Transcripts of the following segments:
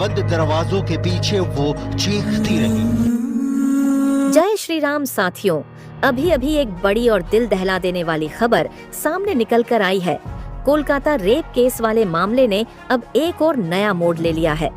बंद दरवाजों के पीछे वो चीखती रही। जय श्री राम साथियों, अभी अभी एक बड़ी और दिल दहला देने वाली खबर सामने निकल कर आई है। कोलकाता रेप केस वाले मामले ने अब एक और नया मोड़ ले लिया है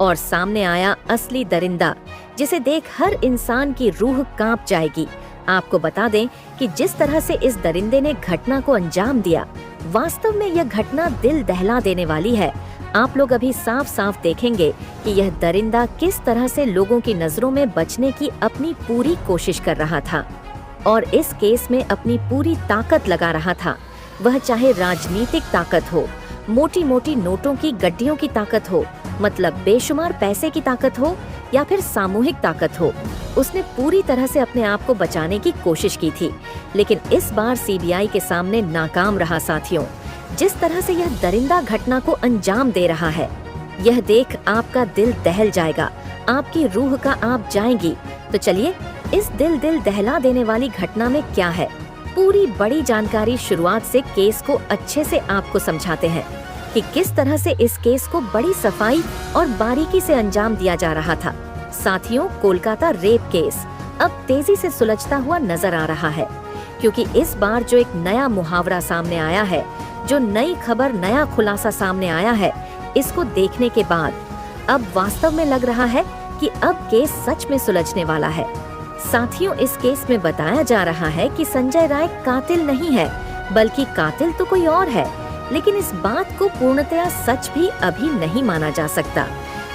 और सामने आया असली दरिंदा, जिसे देख हर इंसान की रूह कांप जाएगी। आपको बता दें कि जिस तरह से इस दरिंदे ने घटना को अंजाम दिया, वास्तव में यह घटना दिल दहला देने वाली है। आप लोग अभी साफ साफ देखेंगे कि यह दरिंदा किस तरह से लोगों की नजरों में बचने की अपनी पूरी कोशिश कर रहा था और इस केस में अपनी पूरी ताकत लगा रहा था। वह चाहे राजनीतिक ताकत हो, मोटी मोटी नोटों की गड्डियों की ताकत हो, मतलब बेशुमार पैसे की ताकत हो, या फिर सामूहिक ताकत हो, उसने पूरी तरह से अपने आप को बचाने की कोशिश की थी। लेकिन इस बार सीबीआई के सामने नाकाम रहा साथियों। जिस तरह से यह दरिंदा घटना को अंजाम दे रहा है, यह देख आपका दिल दहल जाएगा, आपकी रूह का आप जाएंगी। तो चलिए इस दिल दहला देने वाली घटना में क्या है, पूरी बड़ी जानकारी शुरुआत से केस को अच्छे से आपको समझाते हैं कि किस तरह से इस केस को बड़ी सफाई और बारीकी से अंजाम दिया जा रहा था। साथियों, कोलकाता रेप केस अब तेजी से सुलझता हुआ नजर आ रहा है, क्योंकि इस बार जो एक नया मुहावरा सामने आया है, जो नई खबर, नया खुलासा सामने आया है, इसको देखने के बाद अब वास्तव में लग रहा है कि अब केस सच में सुलझने वाला है। साथियों, इस केस में बताया जा रहा है कि संजय राय कातिल नहीं है, बल्कि कातिल तो कोई और है। लेकिन इस बात को पूर्णतया सच भी अभी नहीं माना जा सकता,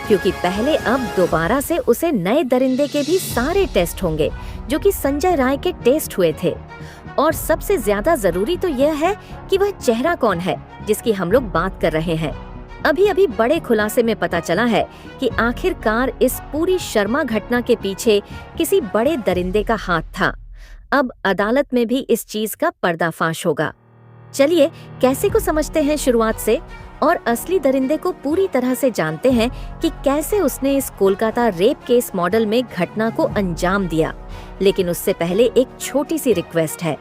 क्योंकि पहले अब दोबारा से उसे नए दरिंदे के भी सारे टेस्ट होंगे जो कि संजय राय के टेस्ट हुए थे। और सबसे ज्यादा जरूरी तो यह है कि वह चेहरा कौन है जिसकी हम लोग बात कर रहे हैं। अभी अभी बड़े खुलासे में पता चला है कि आखिरकार इस पूरी शर्मा घटना के पीछे किसी बड़े दरिंदे का हाथ था। अब अदालत में भी इस चीज का पर्दाफाश होगा। चलिए कैसे को समझते हैं शुरुआत से और असली दरिंदे को पूरी तरह से जानते हैं कि कैसे उसने इस कोलकाता रेप केस मॉडल में घटना को अंजाम दिया। लेकिन उससे पहले एक छोटी सी रिक्वेस्ट है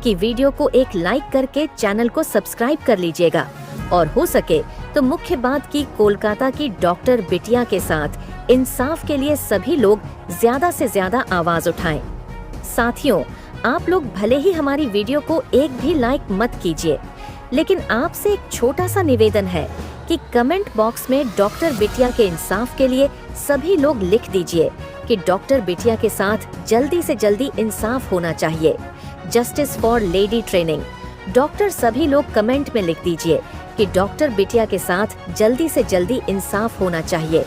कि वीडियो को एक लाइक करके चैनल को सब्सक्राइब कर लीजिएगा और हो सके तो मुख्य बात की कोलकाता की डॉक्टर बिटिया के साथ इंसाफ के लिए सभी लोग ज्यादा से ज्यादा आवाज उठाएं। साथियों, आप लोग भले ही हमारी वीडियो को एक भी लाइक मत कीजिए, लेकिन आपसे एक छोटा सा निवेदन है कि कमेंट बॉक्स में डॉक्टर बिटिया के इंसाफ के लिए सभी लोग लिख दीजिए कि डॉक्टर बिटिया के साथ जल्दी से जल्दी इंसाफ होना चाहिए। Justice for lady training. Doctor सभी लोग कमेंट में लिख दीजिए कि डॉक्टर बिटिया के साथ जल्दी से जल्दी इंसाफ होना चाहिए।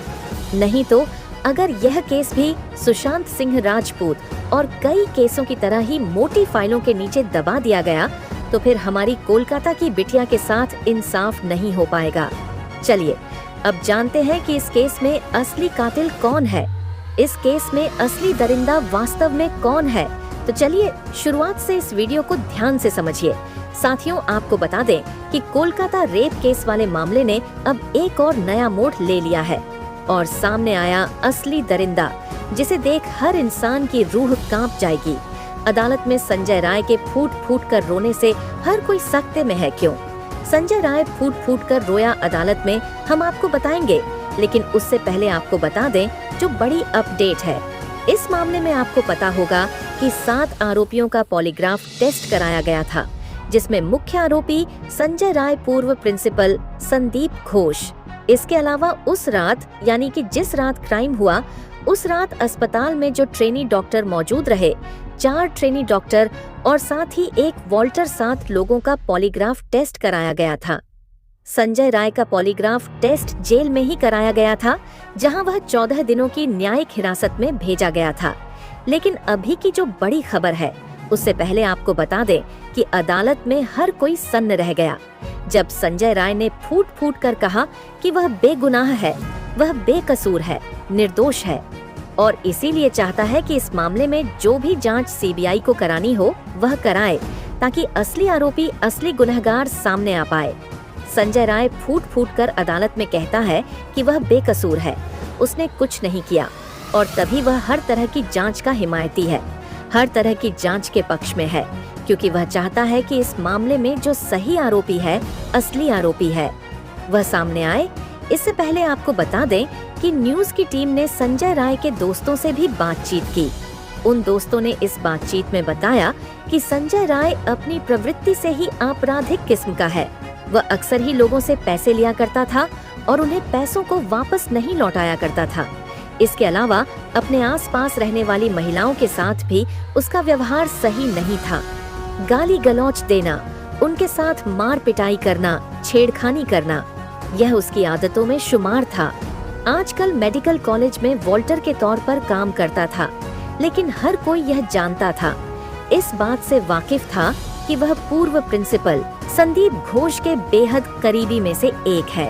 नहीं तो अगर यह केस भी सुशांत सिंह राजपूत और कई केसों की तरह ही मोटी फाइलों के नीचे दबा दिया गया, तो फिर हमारी कोलकाता की बिटिया के साथ इंसाफ नहीं हो पाएगा। चलिए अब जानते हैं कि इस केस में असली कातिल कौन है, इस केस में असली दरिंदा वास्तव में कौन है। तो चलिए शुरुआत से इस वीडियो को ध्यान से समझिए। साथियों, आपको बता दें कि कोलकाता रेप केस वाले मामले ने अब एक और नया मोड़ ले लिया है और सामने आया असली दरिंदा, जिसे देख हर इंसान की रूह कांप जाएगी। अदालत में संजय राय के फूट फूट कर रोने से हर कोई सकते में है क्यों। संजय राय फूट फूट कर रोया अदालत में, हम आपको बताएंगे। लेकिन उससे पहले आपको बता दें जो बड़ी अपडेट है। इस मामले में आपको पता होगा कि 7 आरोपियों का पॉलीग्राफ टेस्ट कराया गया था, जिसमें मुख्य आरोपी संजय राय पूर्व प्रिंसिपल संदीप घोष। इसके अलावा उस रात, यानी कि जिस रात क्राइम हुआ, उस रात अस्पताल में जो ट्रेनी डॉक्टर मौजूद रहे, 4 ट्रेनी डॉक्टर और साथ ही एक वॉल्टर 7 लोगों का पॉलीग्राफ टेस्ट कराया गया था। संजय राय का पॉलीग्राफ टेस्ट जेल में ही कराया गया था, जहां वह 14 दिनों की न्यायिक हिरासत में भेजा गया था। लेकिन अभी की जो बड़ी खबर है, उससे पहले आपको बता दें कि अदालत में हर कोई सन्न रह गया जब संजय राय ने फूट फूट कर कहा कि वह बेगुनाह है, वह बेकसूर है, निर्दोष है और इसीलिए चाहता है कि इस मामले में जो भी जांच सीबीआई को करानी हो वह कराए, ताकि असली आरोपी, असली गुनहगार सामने आ पाए। संजय राय फूट फूट कर अदालत में कहता है कि वह बेकसूर है, उसने कुछ नहीं किया और तभी वह हर तरह की जांच का हिमायती है, हर तरह की जांच के पक्ष में है, क्योंकि वह चाहता है कि इस मामले में जो सही आरोपी है, असली आरोपी है, वह सामने आए। इससे पहले आपको बता दें कि न्यूज की टीम ने संजय राय के दोस्तों से भी बातचीत की। उन दोस्तों ने इस बातचीत में बताया कि संजय राय अपनी प्रवृत्ति से ही आपराधिक किस्म का है। वह अक्सर ही लोगों से पैसे लिया करता था और उन्हें पैसों को वापस नहीं लौटाया करता था। इसके अलावा अपने आसपास रहने वाली महिलाओं के साथ भी उसका व्यवहार सही नहीं था। गाली गलौच देना, उनके साथ मार पिटाई करना, छेड़खानी करना, यह उसकी आदतों में शुमार था। आजकल मेडिकल कॉलेज में वॉल्टर के तौर पर काम करता था, लेकिन हर कोई यह जानता था, इस बात से वाकिफ था कि वह पूर्व प्रिंसिपल संदीप घोष के बेहद करीबी में से एक है।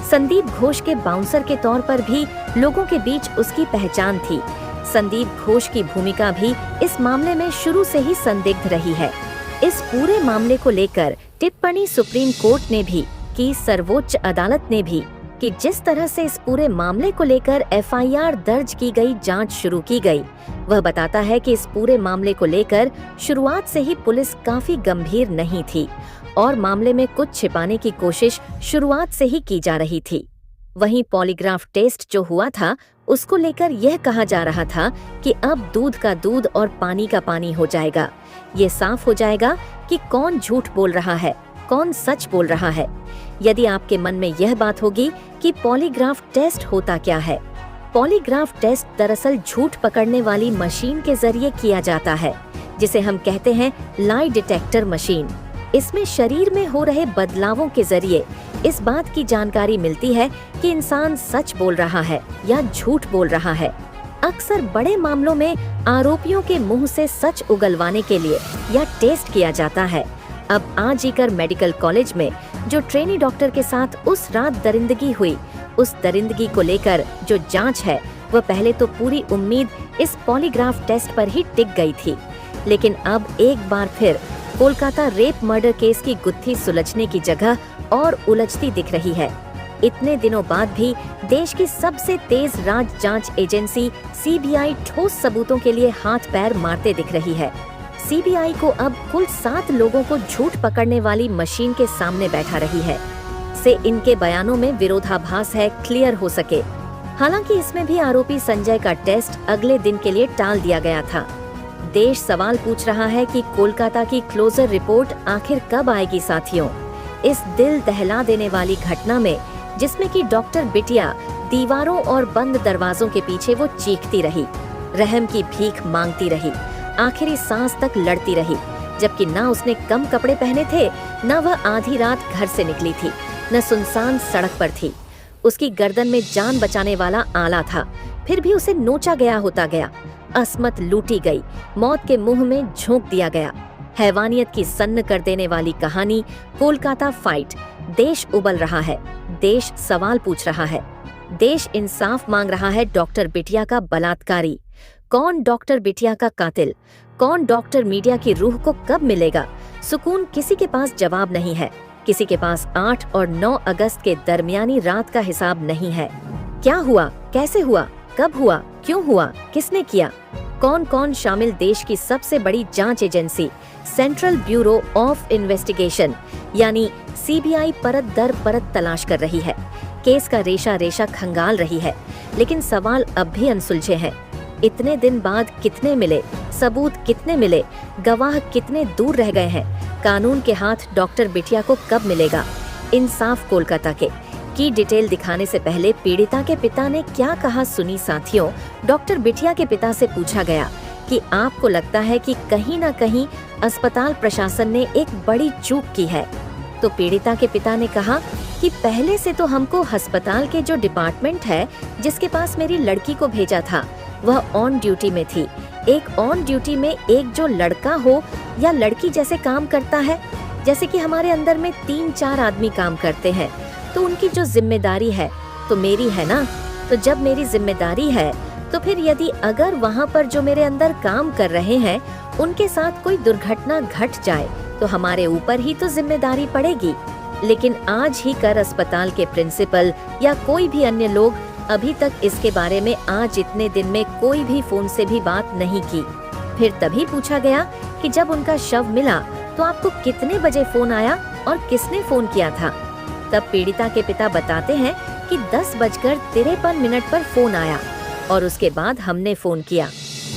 संदीप घोष के बाउंसर के तौर पर भी लोगों के बीच उसकी पहचान थी। संदीप घोष की भूमिका भी इस मामले में शुरू से ही संदिग्ध रही है। इस पूरे मामले को लेकर टिप्पणी सुप्रीम कोर्ट ने भी की, सर्वोच्च अदालत ने भी, कि जिस तरह से इस पूरे मामले को लेकर एफआईआर दर्ज की गई, जांच शुरू की गई, वह बताता है कि इस पूरे मामले को लेकर शुरुआत से ही पुलिस काफी गंभीर नहीं थी और मामले में कुछ छिपाने की कोशिश शुरुआत से ही की जा रही थी। वहीं पॉलीग्राफ टेस्ट जो हुआ था, उसको लेकर यह कहा जा रहा था कि अब दूध का दूध और पानी का पानी हो जाएगा। ये साफ हो जाएगा कि कौन झूठ बोल रहा है, कौन सच बोल रहा है। यदि आपके मन में यह बात होगी कि पॉलीग्राफ टेस्ट होता क्या है, पॉलीग्राफ टेस्ट दरअसल झूठ पकड़ने वाली मशीन के जरिए किया जाता है, जिसे हम कहते हैं लाई डिटेक्टर मशीन। इसमें शरीर में हो रहे बदलावों के जरिए इस बात की जानकारी मिलती है कि इंसान सच बोल रहा है या झूठ बोल रहा है। अक्सर बड़े मामलों में आरोपियों के मुंह से सच उगलवाने के लिए यह टेस्ट किया जाता है। अब आजीकर मेडिकल कॉलेज में जो ट्रेनी डॉक्टर के साथ उस रात दरिंदगी हुई, उस दरिंदगी को लेकर जो जांच है, वह पहले तो पूरी उम्मीद इस पॉलीग्राफ टेस्ट पर ही टिक गई थी, लेकिन अब एक बार फिर कोलकाता रेप मर्डर केस की गुत्थी सुलझने की जगह और उलझती दिख रही है। इतने दिनों बाद भी देश की सबसे तेज राज जांच एजेंसी सीबीआई ठोस सबूतों के लिए हाथ पैर मारते दिख रही है। सीबीआई को अब कुल 7 लोगों को झूठ पकड़ने वाली मशीन के सामने बैठा रही है से इनके बयानों में विरोधाभास है, क्लियर हो सके। हालांकि इसमें भी आरोपी संजय का टेस्ट अगले दिन के लिए टाल दिया गया था। देश सवाल पूछ रहा है कि कोलकाता की क्लोजर रिपोर्ट आखिर कब आएगी साथियों। इस दिल दहला देने वाली घटना में, जिसमें कि डॉक्टर बिटिया दीवारों और बंद दरवाजों के पीछे वो चीखती रही, रहम की भीख मांगती रही, आखिरी सांस तक लड़ती रही, जबकि ना उसने कम कपड़े पहने थे, न वह आधी रात घर से निकली थी, न सुनसान सड़क पर थी। उसकी गर्दन में जान बचाने वाला आला था, फिर भी उसे नोचा गया होता गया, असमत लूटी गई, मौत के मुंह में झोंक दिया गया। हैवानियत की सन्न कर देने वाली कहानी कोलकाता फाइट। देश उबल रहा है, देश सवाल पूछ रहा है, देश इंसाफ मांग रहा है। डॉक्टर बिटिया का बलात्कारी कौन, डॉक्टर बिटिया का कातिल कौन, डॉक्टर मीडिया की रूह को कब मिलेगा सुकून? किसी के पास जवाब नहीं है। किसी के पास 8 और 9 अगस्त के दरमियानी रात का हिसाब नहीं है। क्या हुआ, कैसे हुआ, कब हुआ, क्यों हुआ, किसने किया? कौन कौन शामिल? देश की सबसे बड़ी जांच agency central bureau of investigation यानी सीबीआई परत दर परत तलाश कर रही है, केस का रेशा रेशा खंगाल रही है, लेकिन सवाल अब भी अनसुलझे हैं। इतने दिन बाद कितने मिले, सबूत कितने मिले, गवाह कितने दूर रह गए हैं? कानून के हाथ डॉक्टर बिटिया को कब मिलेगा? इंसाफ कोलकाता के की डिटेल दिखाने से पहले पीड़िता के पिता ने क्या कहा सुनी साथियों। डॉक्टर बिटिया के पिता से पूछा गया कि आपको लगता है कि कहीं ना कहीं अस्पताल प्रशासन ने एक बड़ी चूक की है? तो पीड़िता के पिता ने कहा कि पहले से तो हमको अस्पताल के जो डिपार्टमेंट है जिसके पास मेरी लड़की को भेजा था, वह ऑन ड्यूटी में थी। एक ऑन ड्यूटी में एक जो लड़का हो या लड़की जैसे काम करता है, जैसे कि हमारे अंदर में 3-4 आदमी काम करते हैं, तो उनकी जो जिम्मेदारी है तो मेरी है ना। तो जब मेरी जिम्मेदारी है तो फिर यदि अगर वहाँ पर जो मेरे अंदर काम कर रहे हैं उनके साथ कोई दुर्घटना घट जाए तो हमारे ऊपर ही तो जिम्मेदारी पड़ेगी। लेकिन आज ही कर अस्पताल के प्रिंसिपल या कोई भी अन्य लोग अभी तक इसके बारे में आज इतने दिन में कोई भी फोन से भी बात नहीं की। फिर तभी पूछा गया कि जब उनका शव मिला तो आपको कितने बजे फोन आया और किसने फोन किया था? तब पीड़िता के पिता बताते हैं कि 10:53 पर फोन आया और उसके बाद हमने फोन किया।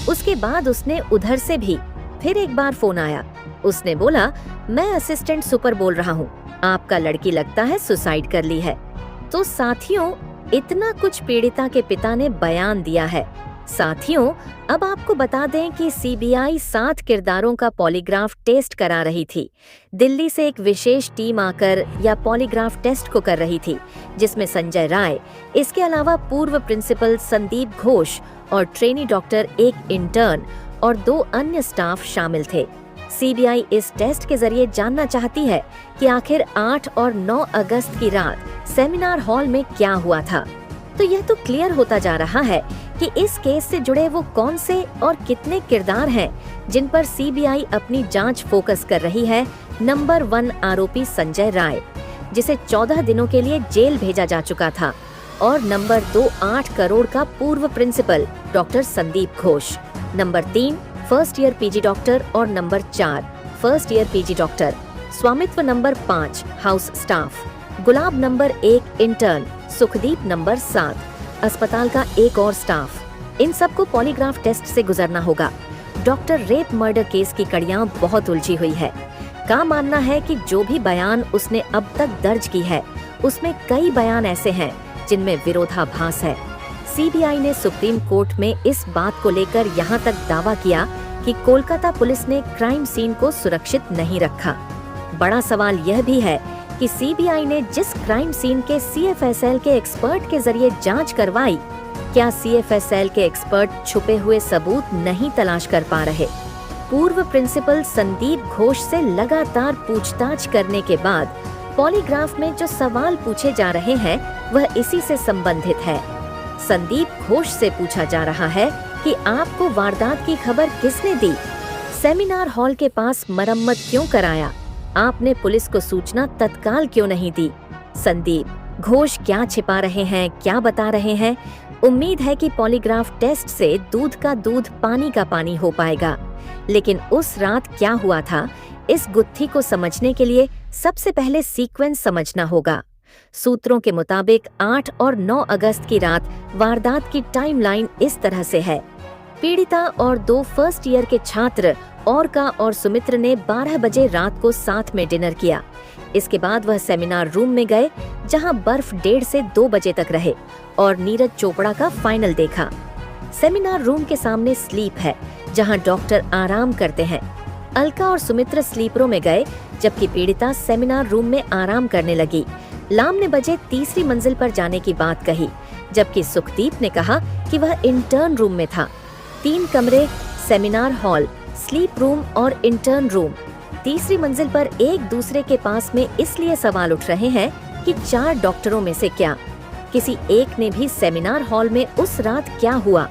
उसके बाद उसने उधर से भी फिर एक बार फोन आया। उसने बोला, मैं असिस्टेंट सुपर बोल रहा हूँ, आपका लड़की लगता है सुसाइड कर ली है। तो साथियों, इतना कुछ पीड़िता के पिता ने बयान दिया है। साथियों, अब आपको बता दें कि सीबीआई 7 किरदारों का पॉलीग्राफ टेस्ट करा रही थी। दिल्ली से एक विशेष टीम आकर या पॉलीग्राफ टेस्ट को कर रही थी, जिसमें संजय राय, इसके अलावा पूर्व प्रिंसिपल संदीप घोष और ट्रेनी डॉक्टर, एक इंटर्न और 2 अन्य स्टाफ शामिल थे। सीबीआई इस टेस्ट के जरिए जानना चाहती है कि आखिर 8 और 9 अगस्त की रात सेमिनार हॉल में क्या हुआ था। तो यह तो क्लियर होता जा रहा है कि इस केस से जुड़े वो कौन से और कितने किरदार हैं जिन पर सीबीआई अपनी जांच फोकस कर रही है। नंबर 1 आरोपी संजय राय, जिसे 14 दिनों के लिए जेल भेजा जा चुका था, और नंबर 2 8 करोड़ का पूर्व principal doctor Sandip Ghosh, number 3 first year PG doctor और number 4 first year PG doctor, स्वामित्व नंबर 5 हाउस स्टाफ, गुलाब नंबर 1 इंटर्न, सुखदीप नंबर 7 अस्पताल का एक और स्टाफ। इन सबको पॉलीग्राफ टेस्ट से गुजरना होगा। डॉक्टर रेप मर्डर केस की कड़ियां बहुत उलझी हुई है। का मानना है कि जो भी बयान उसने अब तक दर्ज की है, उसमें कई बयान ऐसे हैं जिनमें विरोधाभास है। सीबीआई ने सुप्रीम कोर्ट में इस बात को लेकर यहाँ तक दावा किया कि कोलकाता पुलिस ने क्राइम सीन को सुरक्षित नहीं रखा। बड़ा सवाल यह भी है कि सीबीआई ने जिस क्राइम सीन के सीएफएसएल के एक्सपर्ट के जरिए जांच करवाई, क्या सीएफएसएल के एक्सपर्ट छुपे हुए सबूत नहीं तलाश कर पा रहे? पूर्व प्रिंसिपल संदीप घोष से लगातार पूछताछ करने के बाद पॉलीग्राफ में जो सवाल पूछे जा रहे हैं वह इसी से संबंधित है। संदीप घोष से पूछा जा रहा है कि आपको वारदात की खबर किसने दी? सेमिनार हॉल के पास मरम्मत क्यों कराया? आपने पुलिस को सूचना तत्काल क्यों नहीं दी? संदीप घोष क्या छिपा रहे हैं, क्या बता रहे हैं? उम्मीद है कि पॉलीग्राफ टेस्ट से दूध का दूध पानी का पानी हो पाएगा। लेकिन उस रात क्या हुआ था, इस गुत्थी को समझने के लिए सबसे पहले सीक्वेंस समझना होगा। सूत्रों के मुताबिक 8 और 9 अगस्त की रात वारदात की टाइमलाइन इस तरह से है। पीड़िता और 2 फर्स्ट ईयर के छात्र औरका और सुमित्र ने 12 बजे रात को साथ में डिनर किया। इसके बाद वह सेमिनार रूम में गए, जहां बर्फ 1:30 से 2 बजे तक रहे और नीरज चोपड़ा का फाइनल देखा। सेमिनार रूम के सामने स्लीप है, जहां डॉक्टर आराम करते हैं। अलका और सुमित्र स्लीपरों में गए, जबकि पीड़िता सेमिनार रूम में आराम करने लगी। लाम ने बजे तीसरी मंजिल पर जाने की बात कही, जबकि सुखदीप ने कहा कि वह इंटर्न रूम में था। 3 कमरे, सेमिनार हॉल, स्लीप रूम और इंटर्न रूम, तीसरी मंजिल पर एक दूसरे के पास में इसलिए सवाल उठ रहे हैं कि 4 डॉक्टरों में से क्या किसी एक ने भी सेमिनार हॉल में उस रात क्या हुआ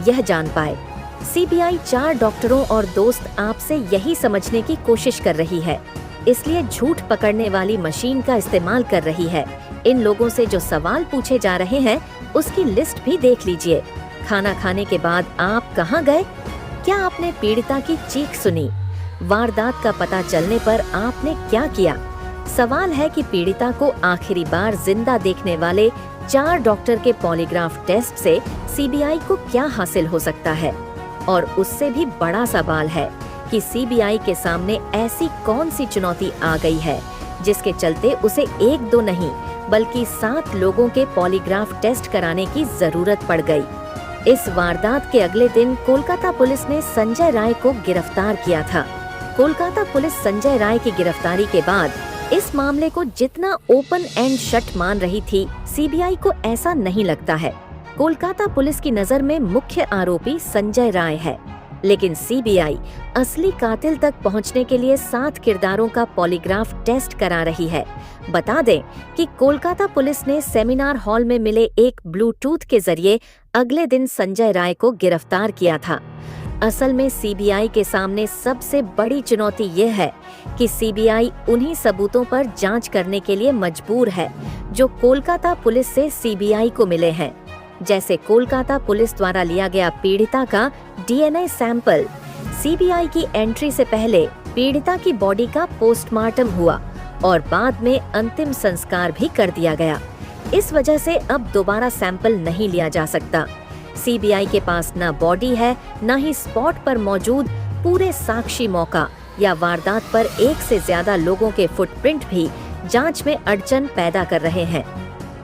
यह जान पाए। सीबीआई 4 डॉक्टरों और दोस्त आपसे यही समझने की कोशिश कर रही है, इसलिए झूठ पकड़ने वाली मशीन का इस्तेमाल कर रही है। इन लोगों से जो सवाल पूछे जा रहे हैं उसकी लिस्ट भी देख लीजिए। खाना खाने के बाद आप कहाँ गए? क्या आपने पीड़िता की चीख सुनी? वारदात का पता चलने पर आपने क्या किया? सवाल है कि पीड़िता को आखिरी बार जिंदा देखने वाले 4 डॉक्टर के पॉलीग्राफ टेस्ट से सीबीआई को क्या हासिल हो सकता है? और उससे भी बड़ा सवाल है कि सीबीआई के सामने ऐसी कौन सी चुनौती आ गई है जिसके चलते उसे 1-2 नहीं बल्कि 7 लोगों के पॉलीग्राफ टेस्ट कराने की जरूरत पड़ गई। इस वारदात के अगले दिन कोलकाता पुलिस ने संजय राय को गिरफ्तार किया था। कोलकाता पुलिस संजय राय की गिरफ्तारी के बाद इस मामले को जितना ओपन एंड शट मान रही थी, सीबीआई को ऐसा नहीं लगता है। कोलकाता पुलिस की नजर में मुख्य आरोपी संजय राय है, लेकिन सीबीआई असली कातिल तक पहुंचने के लिए 7 किरदारों का पॉलीग्राफ टेस्ट करा रही है। बता दें कि कोलकाता पुलिस ने सेमिनार हॉल में मिले एक ब्लूटूथ के जरिए अगले दिन संजय राय को गिरफ्तार किया था। असल में सीबीआई के सामने सबसे बड़ी चुनौती यह है कि सीबीआई उन्हीं सबूतों पर जांच करने के लिए मजबूर है जो कोलकाता पुलिस से सीबीआई को मिले हैं। जैसे कोलकाता पुलिस द्वारा लिया गया पीड़िता का डीएनए सैंपल। सीबीआई की एंट्री से पहले पीड़िता की बॉडी का पोस्टमार्टम हुआ और बाद में अंतिम संस्कार भी कर दिया गया। इस वजह से अब दोबारा सैंपल नहीं लिया जा सकता। सीबीआई के पास न बॉडी है, न ही स्पॉट पर मौजूद पूरे साक्षी मौका या वारदात पर एक से ज्यादा लोगों के फुटप्रिंट भी जांच में अड़चन पैदा कर रहे हैं।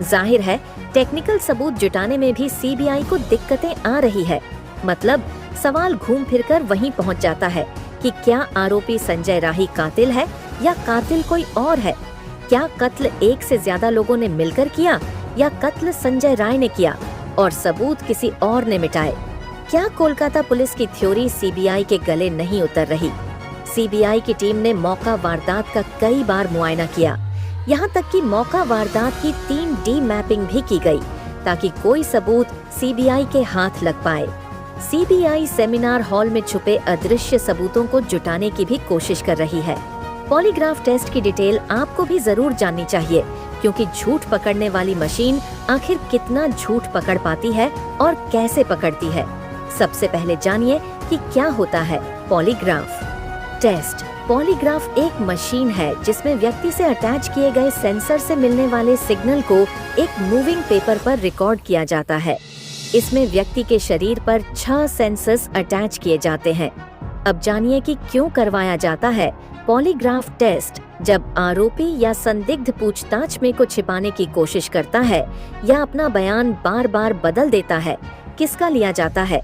जाहिर है टेक्निकल सबूत जुटाने में भी सीबीआई को दिक्कतें आ रही है। मतलब सवाल घूम फिरकर वहीं पहुंच जाता है कि क्या आरोपी संजय राही कातिल है या कातिल कोई और है? क्या कत्ल एक से ज्यादा लोगों ने मिलकर किया या कत्ल संजय राय ने किया और सबूत किसी और ने मिटाए? क्या कोलकाता पुलिस की थ्योरी सीबीआई के गले नहीं उतर रही? सीबीआई की टीम ने मौका वारदात का कई बार मुआयना किया, यहाँ तक कि मौका वारदात की 3D मैपिंग भी की गई ताकि कोई सबूत सीबीआई के हाथ लग पाए। सीबीआई सेमिनार हॉल में छुपे अदृश्य सबूतों को जुटाने की भी कोशिश कर रही है। पॉलीग्राफ टेस्ट की डिटेल आपको भी जरूर जाननी चाहिए, क्योंकि झूठ पकड़ने वाली मशीन आखिर कितना झूठ पकड़ पाती है और कैसे पकड़ती है। सबसे पहले जानिए कि क्या होता है पॉलीग्राफ टेस्ट। पॉलीग्राफ एक मशीन है जिसमें व्यक्ति से अटैच किए गए सेंसर से मिलने वाले सिग्नल को एक मूविंग पेपर पर रिकॉर्ड किया जाता है। इसमें व्यक्ति के शरीर पर 6 सेंसर्स अटैच किए जाते हैं। अब जानिए कि क्यों करवाया जाता है पॉलीग्राफ टेस्ट। जब आरोपी या संदिग्ध पूछताछ में को छिपाने की कोशिश करता है या अपना बयान बार बार बदल देता है, किसका लिया जाता है?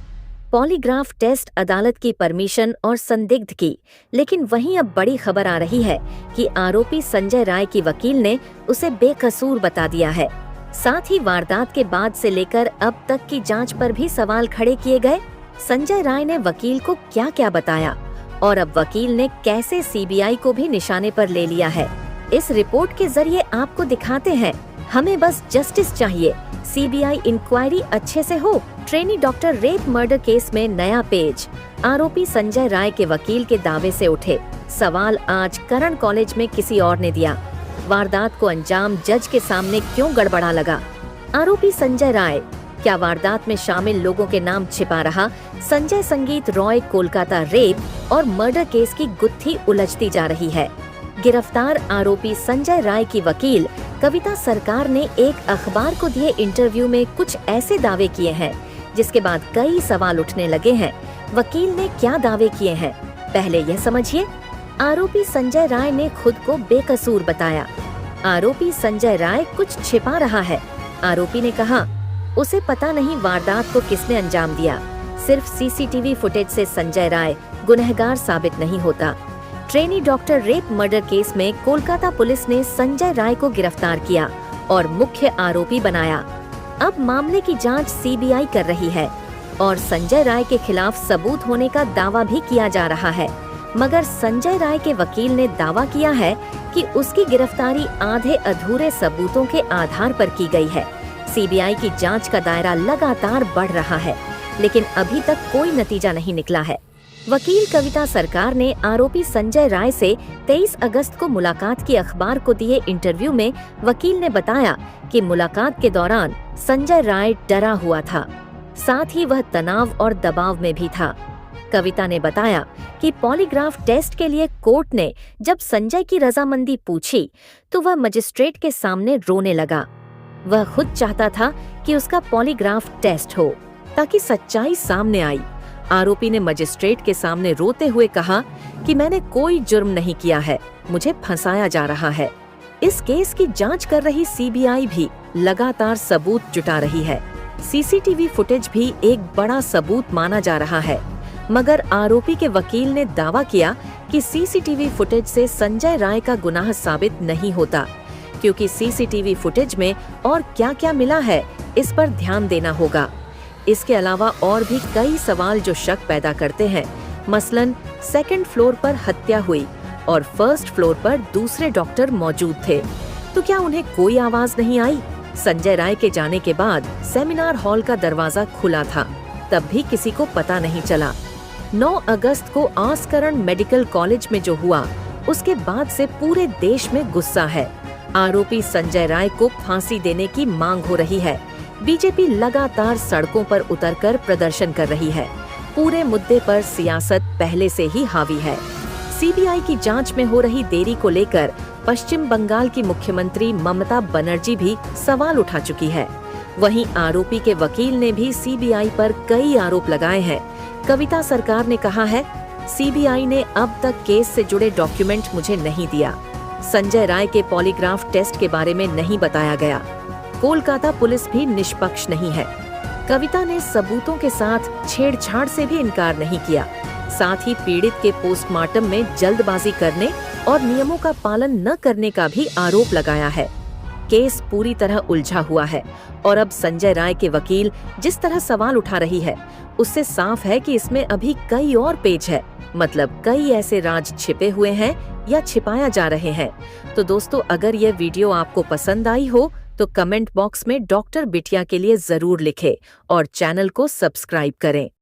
पॉलीग्राफ टेस्ट अदालत की परमिशन और संदिग्ध की। लेकिन वहीं अब बड़ी खबर आ रही है कि आरोपी संजय राय की वकील ने उसे बेकसूर बता दिया है। साथ ही वारदात के बाद से लेकर अब तक की जांच पर भी सवाल खड़े किए गए। संजय राय ने वकील को क्या क्या बताया और अब वकील ने कैसे सीबीआई को भी निशाने पर ले लिया है, इस रिपोर्ट के जरिए आपको दिखाते हैं। हमें बस जस्टिस चाहिए, सीबीआई इंक्वायरी अच्छे से हो। Trainee doctor rape murder case में नया पेज। आरोपी संजय राय के वकील के दावे से उठे सवाल आज करण कॉलेज में किसी और ने दिया। वारदात को अंजाम जज के सामने क्यों गड़बड़ा लगा? आरोपी संजय राय क्या वारदात में शामिल लोगों के नाम छिपा रहा? संजय संगीत रॉय कोलकाता रेप और मर्डर केस की गुत्थी उलझती जा रही है। गिरफ्तार आरोपी संजय राय की वकील कविता सरकार ने एक अखबार को दिए इंटरव्यू में कुछ ऐसे दावे किए हैं जिसके बाद कई सवाल उठने लगे हैं। वकील ने क्या दावे किए हैं, पहले यह समझिए। आरोपी संजय राय ने खुद को बेकसूर बताया। आरोपी संजय राय कुछ छिपा रहा है। आरोपी ने कहा उसे पता नहीं वारदात को किसने अंजाम दिया। सिर्फ सीसीटीवी फुटेज से संजय राय गुनहगार साबित नहीं होता। Trainee doctor rape murder case में कोलकाता पुलिस ने संजय राय को गिरफ्तार किया और मुख्य आरोपी बनाया। अब मामले की जांच सीबीआई कर रही है और संजय राय के खिलाफ सबूत होने का दावा भी किया जा रहा है। मगर संजय राय के वकील ने दावा किया है कि उसकी गिरफ्तारी आधे अधूरे सबूतों के आधार पर की गई है। सीबीआई की जांच का दायरा लगातार बढ़ रहा है, लेकिन अभी तक कोई नतीजा नहीं निकला है। वकील कविता सरकार ने आरोपी संजय राय से 23 अगस्त को मुलाकात की अखबार को दिए इंटरव्यू में वकील ने बताया कि मुलाकात के दौरान संजय राय डरा हुआ था, साथ ही वह तनाव और दबाव में भी था। कविता ने बताया कि पॉलीग्राफ टेस्ट के लिए कोर्ट ने जब संजय की रजामंदी पूछी तो वह मजिस्ट्रेट के सामने रोने लगा। वह खुद चाहता था कि उसका पॉलीग्राफ टेस्ट हो ताकि सच्चाई सामने आई। आरोपी ने मजिस्ट्रेट के सामने रोते हुए कहा कि मैंने कोई जुर्म नहीं किया है, मुझे फंसाया जा रहा है। इस केस की जांच कर रही सीबीआई भी लगातार सबूत जुटा रही है। सीसीटीवी फुटेज भी एक बड़ा सबूत माना जा रहा है, मगर आरोपी के वकील ने दावा किया कि सीसीटीवी फुटेज से संजय राय का गुनाह साबित नहीं होता, क्योंकि सीसीटीवी फुटेज में और क्या-क्या मिला है इस पर ध्यान देना होगा। इसके अलावा और भी कई सवाल जो शक पैदा करते हैं, मसलन सेकंड फ्लोर पर हत्या हुई और फर्स्ट फ्लोर पर दूसरे डॉक्टर मौजूद थे, तो क्या उन्हें कोई आवाज नहीं आई? संजय राय के जाने के बाद सेमिनार हॉल का दरवाजा खुला था, तब भी किसी को पता नहीं चला। 9 अगस्त को आस्करण मेडिकल कॉलेज में जो हुआ, उसके बाद से पूरे देश में गुस्सा है। आरोपी संजय राय को फांसी देने की मांग हो रही है। बीजेपी लगातार सड़कों पर उतरकर प्रदर्शन कर रही है। पूरे मुद्दे पर सियासत पहले से ही हावी है। सीबीआई की जांच में हो रही देरी को लेकर पश्चिम बंगाल की मुख्यमंत्री ममता बनर्जी भी सवाल उठा चुकी है। वहीं आरोपी के वकील ने भी सीबीआई पर कई आरोप लगाए हैं। कविता सरकार ने कहा है, सीबीआई ने अब तक केस से जुड़े डॉक्यूमेंट मुझे नहीं दिया। संजय राय के पॉलीग्राफ टेस्ट के बारे में नहीं बताया गया। कोलकाता पुलिस भी निष्पक्ष नहीं है। कविता ने सबूतों के साथ छेड़छाड़ से भी इनकार नहीं किया। साथ ही पीड़ित के पोस्टमार्टम में जल्दबाजी करने और नियमों का पालन न करने का भी आरोप लगाया है। केस पूरी तरह उलझा हुआ है और अब संजय राय के वकील जिस तरह सवाल उठा रही है, उससे साफ है कि इसमें अभी कई और पेज है। मतलब कई ऐसे राज छिपे हुए हैं या छिपाया जा रहे हैं। तो दोस्तों, अगर यह वीडियो आपको पसंद आई हो तो कमेंट बॉक्स में डॉक्टर बिटिया के लिए जरूर लिखें और चैनल को सब्सक्राइब करें।